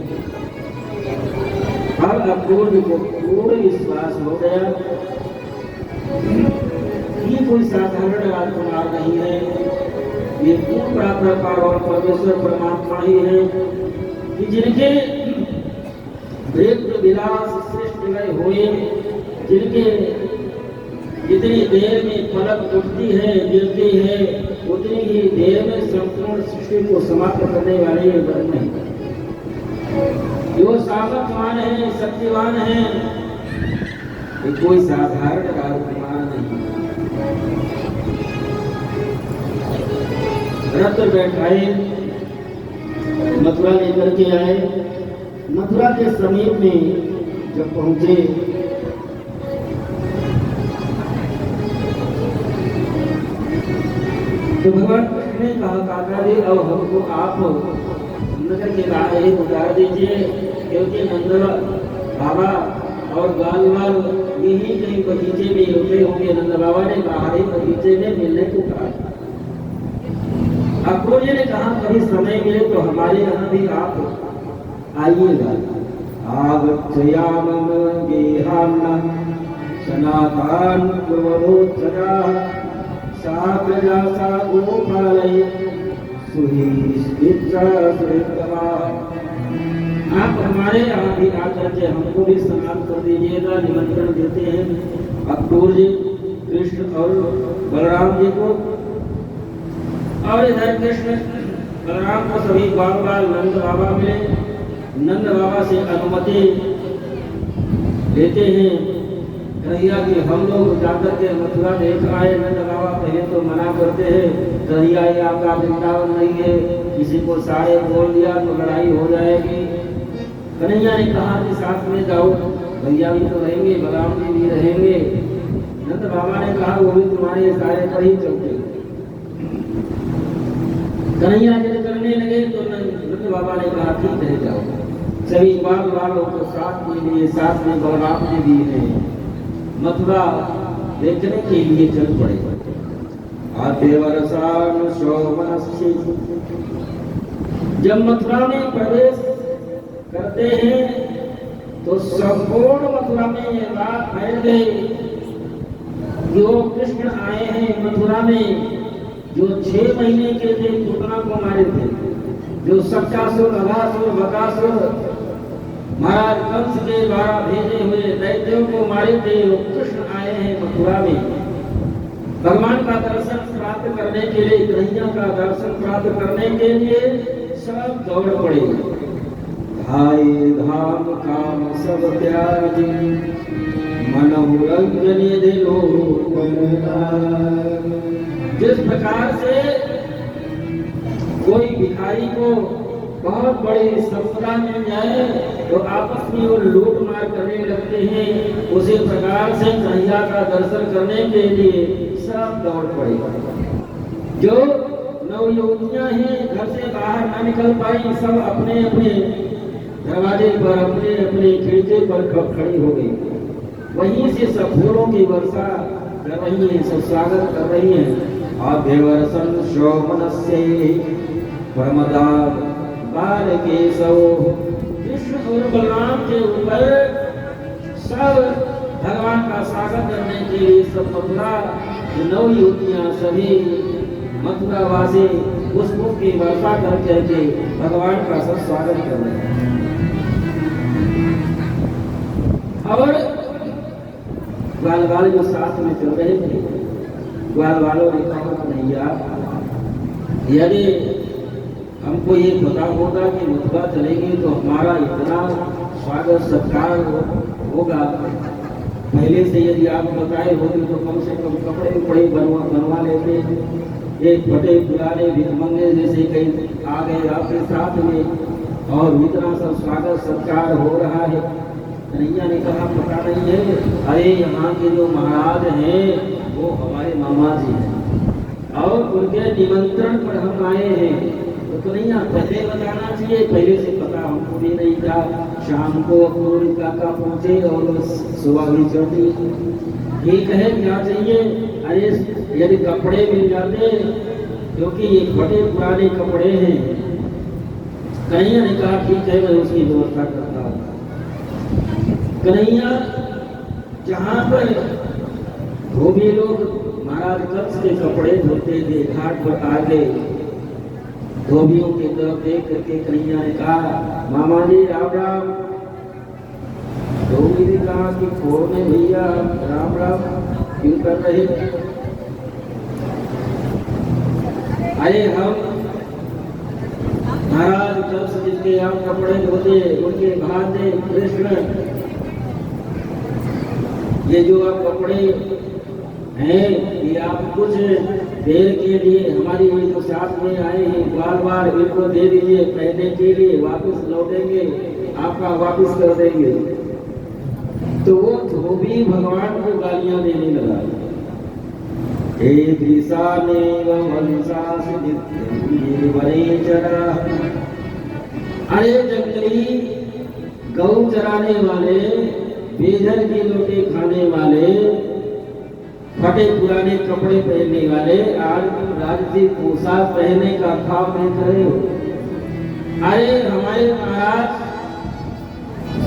अब अक्रूर को पूर्ण विश्वास हो गया ये कोई साधारण राजकुमार नहीं है, ये पूर्ण प्राप्त और परमेश्वर परमात्मा ही है कि जिनके वेद विलास श्रेष्ठ गए हुए, जिनके जितनी देर में पलक उठती है गिरती है उतनी ही देर में संपूर्ण सृष्टि को समाप्त करने वाले ब्रह्म है। जो सामर्थ्यवान है शक्तिवान है ये कोई साधारण राजकुमार नहीं। रथ बैठाए मथुरा लेकर के आए। मथुरा के समीप में जब पहुंचे तो भगवान कृष्ण ने कहा काका जी अब हमको आप नगर के बाहर ही उतार दीजिए क्योंकि नंद बाबा और गालवाल यही कहीं बगीचे में रुके होंगे। नंद बाबा ने बाहर ही बगीचे में मिलने को कहा। अक्रूर जी ने कहा कभी समय मिले तो हमारे यहाँ भी आप आइएगा। आगच्छयाम गेहान सनातन कुर्वोत्सजा सा प्रजा सा गोपालय आप हमारे यहाँ भी आकर के हमको भी स्नान कर दीजिएगा, निमंत्रण देते हैं अक्रूर जी कृष्ण और बलराम जी को। और इधर कृष्ण बलराम को सभी बार बार नंद बाबा मिले। नंद बाबा से अनुमति लेते हैं कन्हैया कि हम लोग जाकर के मथुरा देख आए। नंद बाबा पहले तो मना करते हैं कन्हैया ये आपका वृंदावन नहीं है, किसी को सारे बोल दिया तो लड़ाई हो जाएगी। कन्हैया ने कहा कि साथ में जाओ, भैया भी तो रहेंगे बलराम जी भी रहेंगे। नंद बाबा ने कहा वो भी तुम्हारे सारे पर ही चलते। कन्हैया जब करने लगे तो नंद बाबा ने कहा ठीक है जाओ। सभी बाल वालों को साथ में लिए, साथ में बलराम जी भी हैं। मथुरा देखने के लिए चल पड़े। आदेवरसान शोभनस्य जब मथुरा में प्रवेश करते हैं तो संपूर्ण मथुरा में ये बात फैल गई जो कृष्ण आए हैं मथुरा में, जो 6 महीने के थे पुतना को मारे थे, जो सच्चासुर अघासुर बकासुर महाराज कंस के द्वारा भेजे हुए दैत्यों को मारे थे, वो कृष्ण आए हैं मथुरा में। भगवान का दर्शन प्राप्त करने के लिए, कन्हैया का दर्शन प्राप्त करने के लिए सब दौड़ पड़े। धाये धाम काम सब त्यागी मनहु रंजन दिलो। जिस प्रकार से कोई भिखारी को बहुत बड़ी संपदा मिल जाए तो आपस में वो लूट मार करने लगते हैं, उसी प्रकार से कन्हैया का दर्शन करने के लिए सब दौड़ पड़े। जो नवयुवतियां हैं घर से बाहर न निकल पाई, सब अपने अपने दरवाजे पर अपने अपने खिड़की पर खड़ी हो गई। वहीं से सब फूलों की वर्षा कर रही है, सब स्वागत कर रही है। आदेवर्षण शोभनस्य प्रमदाद बाल के सौ कृष्ण और बलराम के ऊपर सब भगवान का स्वागत करने के लिए सब मथुरा नवयुवतियां सभी मथुरा वासी पुष्पों की वर्षा करके भगवान का सब स्वागत कर रहे हैं। और ग्वाल वाले जो साथ में चल रहे थे, ग्वाल वालों ने कहा कन्हैया, यदि हमको ये पता होगा कि मथुरा चलेंगे तो हमारा इतना स्वागत सत्कार होगा, पहले से यदि आप बताए होते तो कम से कम कपड़े उपड़े बनवा लेते। एक फटे पुराने भिखमंगे जैसे कहीं आ गए आपके साथ में और इतना सब स्वागत सत्कार हो रहा है। कन्हैया ने कहा पता नहीं है, अरे यहाँ के जो महाराज हैं वो हमारे मामा जी हैं और उनके निमंत्रण पर हम आए हैं। तो कन्हैया पहले बताना चाहिए, पहले से पता हमको भी नहीं था। शाम को काका पहुंचे और सुबह भी चढ़ी। ठीक है, क्या चाहिए? अरे यदि कपड़े मिल जाते, क्योंकि ये फटे पुराने कपड़े हैं। कन्हैया ने कहा ठीक है, मैं उसकी व्यवस्था करता हूँ। कन्हैया जहाँ पर धोबी लोग महाराज कंस के कपड़े धोते थे, घाट पर आ गए, धोबियों की तरफ देख करके कन्हैया ने कहा मामा जी राम राम। धोबी ने कहा कि कौन है भैया, राम राम क्यों कर रहे? अरे हम महाराज कंस जिसके आप कपड़े धोते उनके भाते कृष्ण, ये जो आप कपड़े हैं ये आप कुछ देर के लिए हमारी ये जो साथ में आए हैं बार बार इनको दे दीजिए, पहनने के लिए वापस लौटेंगे, आपका वापस कर देंगे। तो वो धोबी भगवान को गालियां देने लगा। अरे जंगली गौ चराने वाले, बेजल की रोटी खाने वाले, फटे पुराने कपड़े पहनने वाले, आज तुम राजसी पोशाक पहनने का ख्वाब देख रहे हो। अरे हमारे महाराज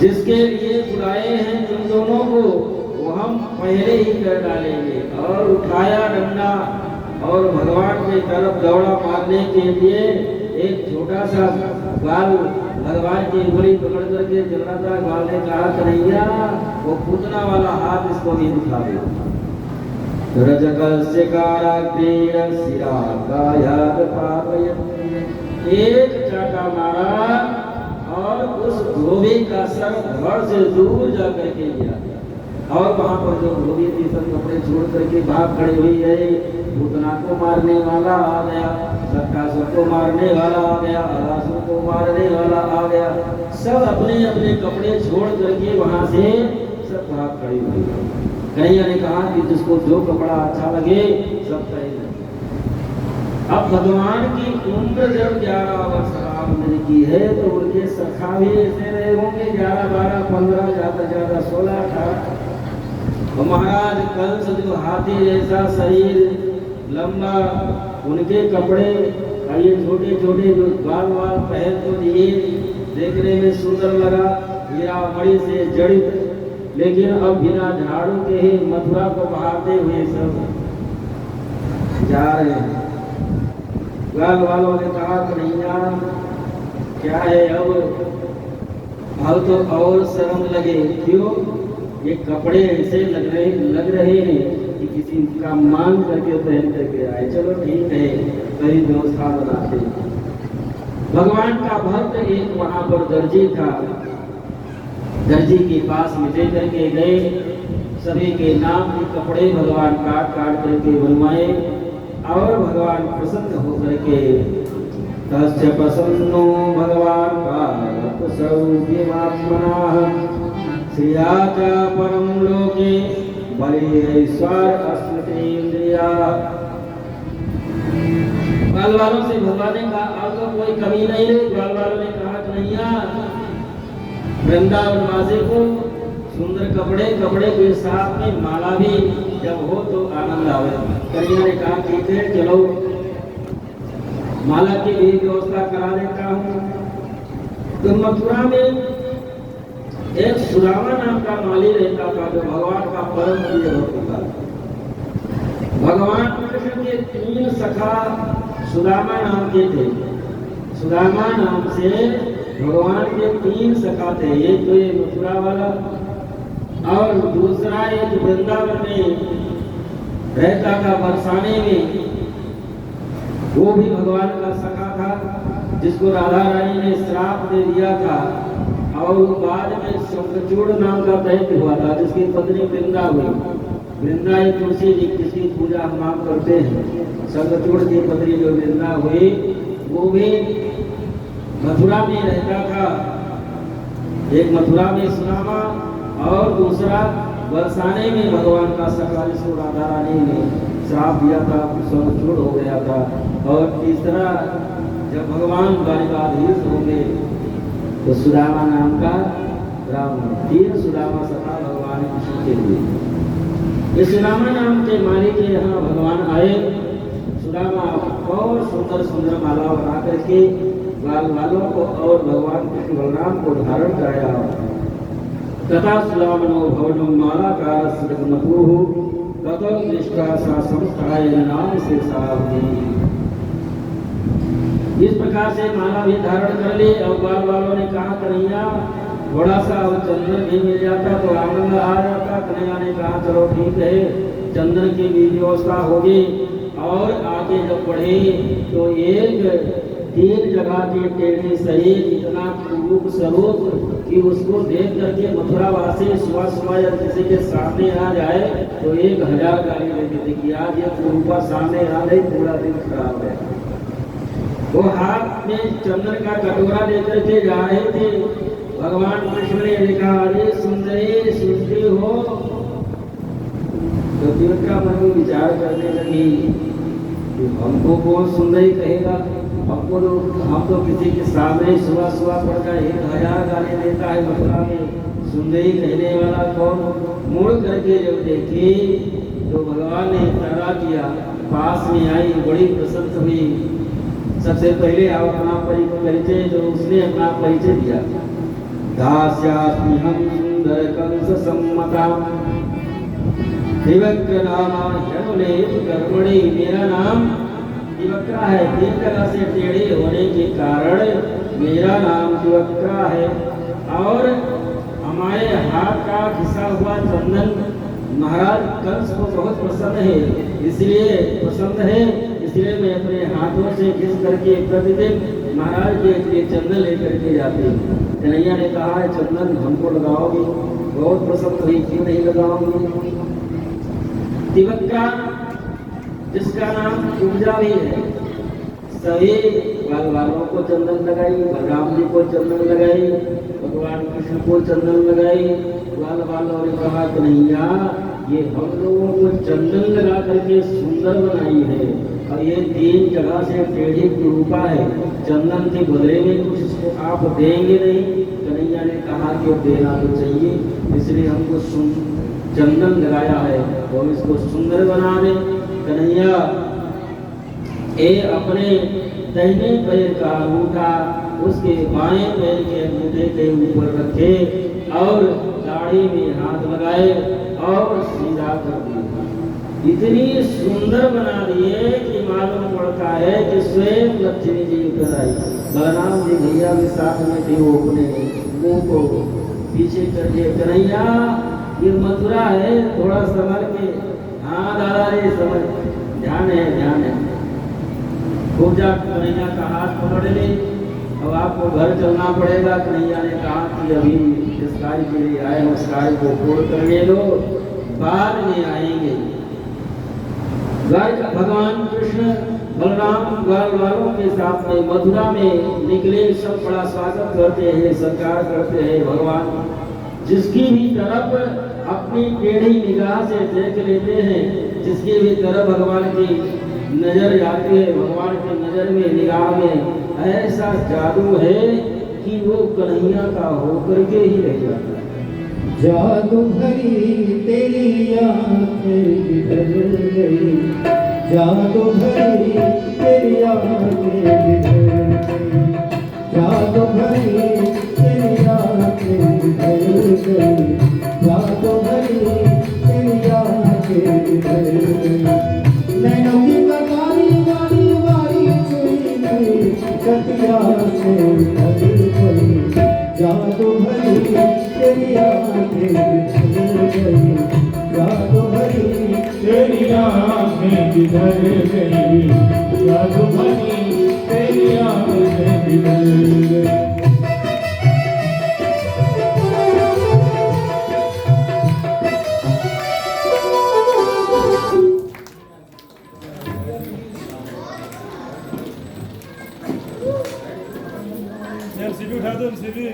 जिसके लिए बुलाए हैं तुम दोनों को, वो हम पहले ही कर डालेंगे। और उठाया डंडा और भगवान की तरफ दौड़ा मारने के लिए। एक छोटा सा बाल भगवान की उंगली पकड़ करके चल रहा था। बाल ने कहा कन्हैया वो पूतना वाला हाथ इसको भी दिखा दो। एक चाटा मारा और उस धोबी का सर धड़ से दूर जा करके गया। और वहां पर जो धोबी थी सब कपड़े छोड़ करके भाग खड़ी हुई है। पूतना को मारने वाला आ गया, सत्तासुर को मारने वाला आ गया, अरासुर को मारने वाला आ गया। सब अपने अपने कपड़े छोड़ करके वहां से सब भाग खड़ी हुई। कन्हैया ने कहा कि जिसको जो कपड़ा अच्छा लगे सब पहने। अब भगवान की उम्र जब 11 वर्ष राम की है तो उनके सखा भी ऐसे रहे होंगे 11, 12, 15, ज्यादा ज्यादा 16, 18। और महाराज कंस जो हाथी जैसा शरीर लंबा, उनके कपड़े ये छोटे छोटे जो बाल बाल पहन तो दिए, देखने में सुंदर लगा, हीरा मणि से जड़ित। लेकिन अब बिना झाड़ू के ही मथुरा को बहाते हुए सब जा रहे हैं। ग्वाल वालों ने कहा कन्हैया क्या है, अब तो और शर्म लगे। क्यों? ये कपड़े ऐसे लग रहे हैं कि किसी का मांग करके पहन करके आए। चलो ठीक है, कई व्यवस्था बनाते। भगवान का भक्त एक वहां पर दर्जी था। दर्जी के पास में दे करके गए, सभी के नाम के कपड़े भगवान काट काट करके बनवाए। और भगवान प्रसन्न होकर के तस्य प्रसन्नो भगवान का स्वरूपमात्मनः श्रिया च परम लोके बलिश्वर अस्मृतेन्द्रिया। ग्वाल वालों से भगवान ने कहा अब तो कोई कमी नहीं है। ग्वाल वालों ने कहा कन्हैया वृंदावन वासी को सुंदर कपड़े के साथ में माला भी जब हो तो आनंद आवे। कन्हैया ने कहा ठीक है चलो माला की भी व्यवस्था करा देता हूँ। तो मथुरा में एक सुदामा नाम का माली रहता था जो भगवान का परम प्रिय भक्त था। भगवान कृष्ण के 3 सखा सुदामा नाम के थे। सुदामा नाम से भगवान के 3 सखा थे। एक तो ये मथुरा वाला और दूसरा एक वृंदावन में रहता था बरसाने में, वो भी भगवान का सखा था, जिसको राधा रानी ने श्राप दे दिया था। और बाद में शंखचूड़ नाम का दैत्य हुआ था, जिसकी पत्नी वृंदा हुई। वृंदा एक तुलसी जी जिसकी पूजा हम आप करते हैं। शंखचूड़ की पत्नी जो वृंदा हुई, वो भी मथुरा में रहता था। एक मथुरा में सुदामा और दूसरा बरसाने में भगवान का सखा, जिसको राधा रानी ने श्राप दिया था, शंखचूड़ हो गया था। और तीसरा जब भगवान द्वारिकाधीश होंगे तो सुदामा नाम का राम, 3 सुदामा सखा भगवान कृष्ण के लिए। ये सुदामा नाम के मालिक के यहाँ भगवान आए। सुदामा बहुत सुंदर सुंदर माला बना करके बाल बालों को और भगवान कृष्ण बलराम को धारण कराया। तथा सुदामनो भवनो मालाकार श्रीमतुः ततो दृष्टा सा संस्थाय नाम से सावधि। इस प्रकार से माला भी धारण कर ली। और बाल वालों ने कहा कन्हैया थोड़ा सा चंदन भी मिल जाता तो आनंद आ जाता। कन्हैया ने कहा चलो ठीक है, चंदन की भी व्यवस्था होगी। और आगे जब बढ़े तो एक 3 जगह के टेढ़े सहित इतना रूप स्वरूप कि उसको देख करके मथुरा वासी सुबह सुबह जब किसी के सामने आ जाए तो 1000 गाली देते थे कि आज ये रूपा सामने आ गई, पूरा दिन खराब है। वो हाथ में चंदन का कटोरा लेकर के जा रहे थे। भगवान कृष्ण ने लिखा, अरे सुंदरी सुनती हो? तो तिलका मन में विचार करने लगी कि हमको कौन सुंदरी कहेगा, हमको तो हम तो किसी के सामने सुबह सुबह पड़कर 1000 गाली देता है, मथुरा में सुंदरी कहने वाला कौन? मुड़ करके जब देखी तो भगवान ने इशारा किया, पास में आई, बड़ी प्रसन्न हुई। सबसे पहले आप अपना परिचय, जो उसने अपना परिचय दिया, दास्यास्मि हम सुंदर कंस सम्मता दिवक्र नामा ह्यनुलेप कर्मणि। मेरा नाम दिवक्रा है, 3 जगह से टेढ़े होने के कारण मेरा नाम दिवक्रा है। और हमारे हाथ का घिसा हुआ चंदन महाराज कंस को बहुत पसंद है, इसलिए मैं अपने हाथों से घिस करके प्रतिदिन महाराज के लिए चंदन लेकर के जाती हूँ। कन्हैया ने कहा है चंदन हमको लगाओगी? बहुत पसंद हुई, क्यों नहीं लगाओगी? तिवक्का जिसका नाम कुब्जा भी है, सभी बाल बालों को चंदन लगाई, बलराम जी को चंदन लगाई, भगवान कृष्ण को चंदन लगाई। बाल बालों ने कहा कन्हैया ये हम लोगों को चंदन लगा करके सुंदर बनाई है, और ये 3 जगह से टेढ़ी रूपा है, चंदन के बदले में कुछ इसको आप देंगे नहीं? कन्हैया ने कहा कि देना तो चाहिए, इसलिए हमको चंदन लगाया है और इसको सुंदर बना दे। कन्हैया अपने दाहिने पैर का अंगूठा उसके बाएं पैर के अंगूठे के ऊपर रखे और दाढ़ी में हाथ लगाए और सीधा कर दिया। इतनी सुंदर बना दिए कि मालूम पड़ता है कि स्वयं लक्ष्मी जी उतर आई। बलराम जी भैया के साथ में थे, वो अपने मुंह को पीछे कर दिए, कन्हैया ये मथुरा है, थोड़ा संभल के। हाँ दादा रे समझ, ध्यान है। पूजा कन्हैया का हाथ पकड़ ले, अब आपको घर चलना पड़ेगा। कन्हैया ने कहा कि अभी इस कार्य के लिए आए, उस कार्य को पूर्ण करने लो, बाद में आएंगे। भगवान कृष्ण बलराम ग्वाल वालों के साथ में मथुरा में निकले। सब बड़ा स्वागत करते हैं, सत्कार करते हैं। भगवान जिसकी भी तरफ अपनी टेढ़ी निगाह से देख लेते हैं, जिसकी भी तरफ भगवान की नजर जाती है, भगवान की नजर में निगाह में ऐसा जादू है कि वो कन्हैया का होकर के ही रह जाता है। जादू भरी तेरी आँखें बिखर गई, जादू भरी तेरी आँखें बिखर गई, जादू भरी तेरी आँखें बिखर गई, जादू भरी तेरी आँखें बिखर गई। नैनों की कटारी वारी वारी चुई गई, कटिया से उतर गई, जादू भरी तेरी आँखें बिखर गई जादू भरी तेरी आँखें किधर गई जादू भरी तेरी आँखें किधर गई सीधी उठा दो सीधी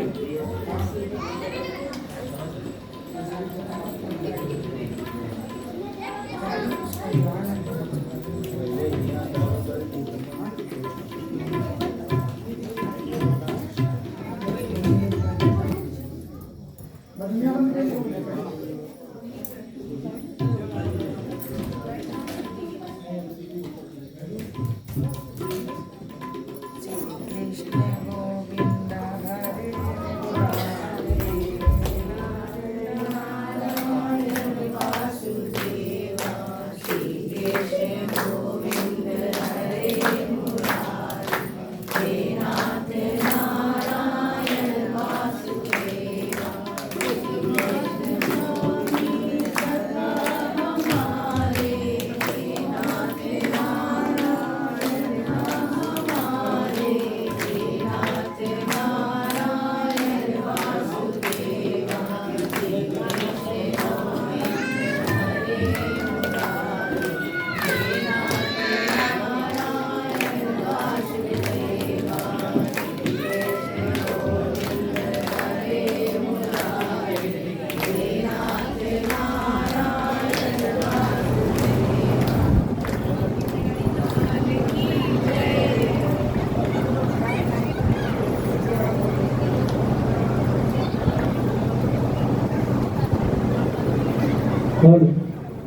हेलो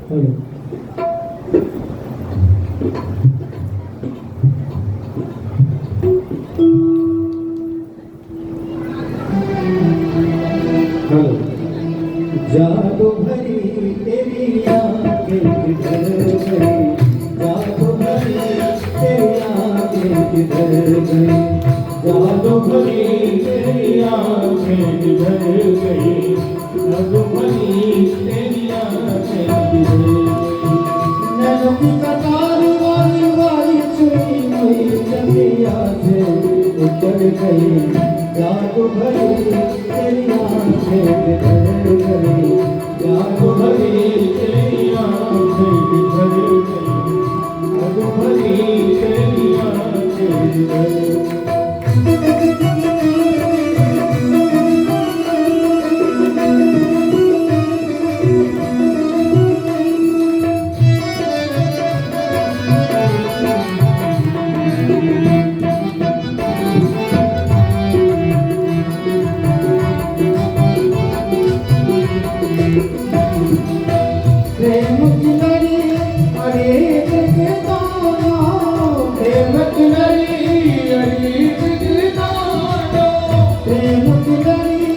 हेलो हेलो जादू भरी तेरी आँखें किधर गई जादू भरी तेरी आँखें किधर गई जादू भरी तेरी आँखें किधर गई जादू भरी तेरी आँखें किधर गई नैनों की कतार वाली वाली चुनी हुई जमिया से उतर गई जादू भरी तेरी आँखें किधर गई जादू भरी तेरी आँखें किधर गई जादू भरी तेरी आँखें किधर गई प्रेम की लड़ी अरे के दाना प्रेम की लड़ी अरे के दाना प्रेम की लड़ी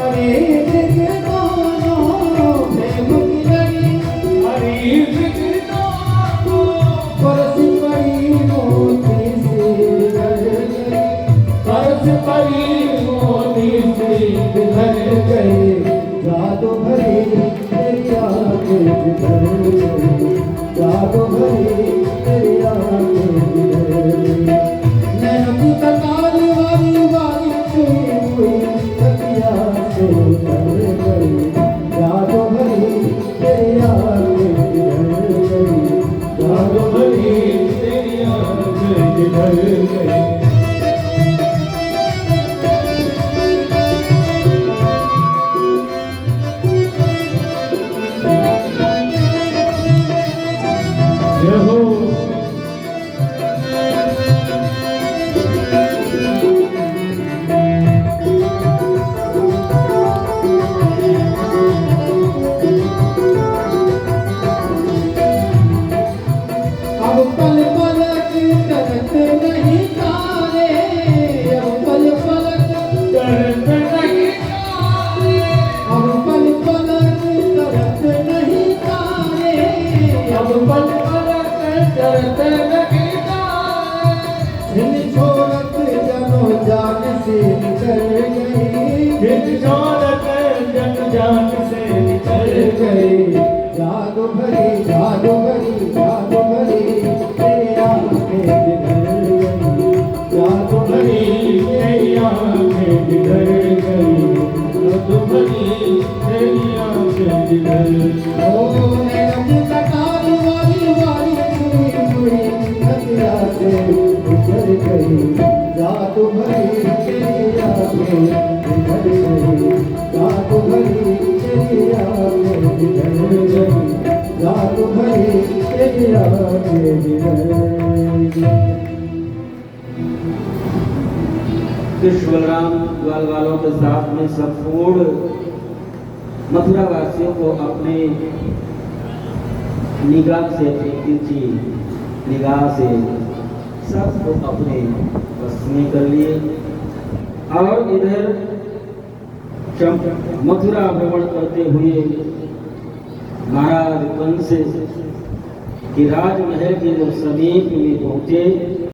अरे के दाना प्रेम की लड़ी अरे के दाना परस परी मोती से घर गई परस परी मोती से घर गई जादू भरी तेरी आँखें किधर गई जादू भरी तेरी आँखें किधर गई नैनों की कतार वाली वाली चुनी हुई तकिया से उतर गई जादू भरी तेरी आँखें किधर गई जादू भरी तेरी आँखें किधर गई जय हो अब पल पलक करत नहीं तारे अब पल पलक करत नहीं अब पल पलक करत नहीं तारे अब पल पलक करत नहीं हिल छोड़त जनो जान से निकल गई फिर छोड़कर जन जान से निकल गई जादू भरी जादू भरी जादू भरी तेरी आंखें जिधर गई जादू भरी तेरी आंखें जिधर गई जादू भरी तेरी आंखें जिधर ओ नैन कटारी वाली वाली मुड़ी मुड़ी नदिया से गुजर गई जादू भरी तेरी आंखें जिधर गई जादू भरी तेरी आंखें जिधर गई जादू भरी तेरी आंखें जिधर गई। कृष्ण बलराम ग्वाल वालों के साथ में संपूर्ण मथुरा वासियों को अपने निगाह से तिरछी निगाह से सबको अपने वश में कर लिए और इधर मथुरा भ्रमण करते हुए महाराज कंस के राजमहल के जब समीप में पहुंचे